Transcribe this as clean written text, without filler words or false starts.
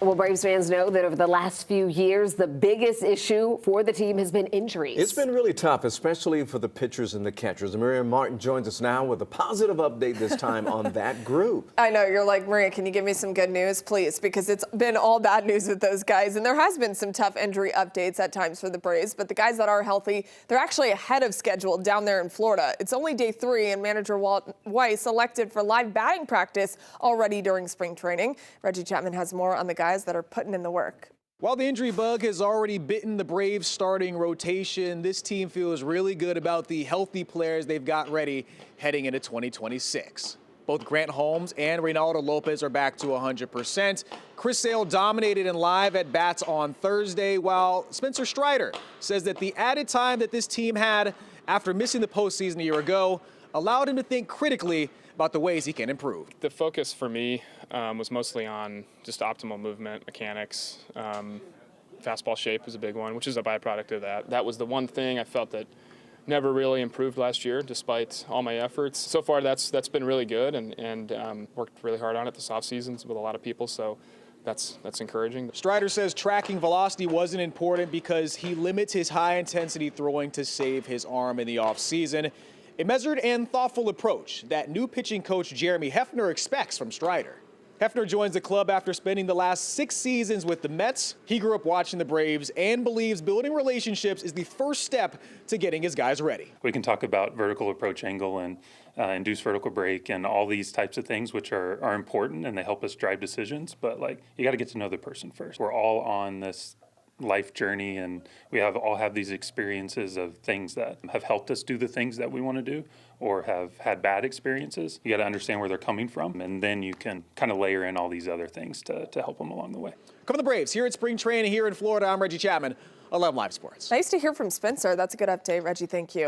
Well, Braves fans know that over the last few years, the biggest issue for the team has been injuries. It's been really tough, especially for the pitchers and the catchers. Maria Martin joins us now with a positive update this time on that group. I know, you're like, Maria, can you give me some good news, please? Because it's been all bad news with those guys. And there has been some tough injury updates at times for the Braves. But the guys that are healthy, they're actually ahead of schedule down there in Florida. It's only day 3, and manager Walt Weiss elected for live batting practice already during spring training. Reggie Chapman has more on the guys that are putting in the work. While the injury bug has already bitten the Braves starting rotation, this team feels really good about the healthy players they've got ready heading into 2026. Both Grant Holmes and Reynaldo Lopez are back to 100%. Chris Sale dominated in live at bats on Thursday, while Spencer Strider says that the added time that this team had after missing the postseason a year ago allowed him to think critically about the ways he can improve. The focus for me was mostly on just optimal movement, mechanics. Fastball shape was a big one, which is a byproduct of that. That was the one thing I felt that never really improved last year, despite all my efforts. So far, that's been really good, and worked really hard on it this offseason with a lot of people. So that's encouraging. Strider says tracking velocity wasn't important because he limits his high-intensity throwing to save his arm in the offseason. A measured and thoughtful approach that new pitching coach Jeremy Hefner expects from Strider. Hefner joins the club after spending the last 6 seasons with the Mets. He grew up watching the Braves and believes building relationships is the first step to getting his guys ready. We can talk about vertical approach angle and induced vertical break and all these types of things, which are important and they help us drive decisions. But you got to get to know the person first. We're all on this life journey, and we all have these experiences of things that have helped us do the things that we want to do or have had bad experiences. You got to understand where they're coming from, and then you can kind of layer in all these other things to help them along the way. Cover the Braves here at spring training here in Florida. I'm Reggie Chapman, 11 Live Sports. Nice to hear from Spencer. That's a good update, Reggie. Thank you.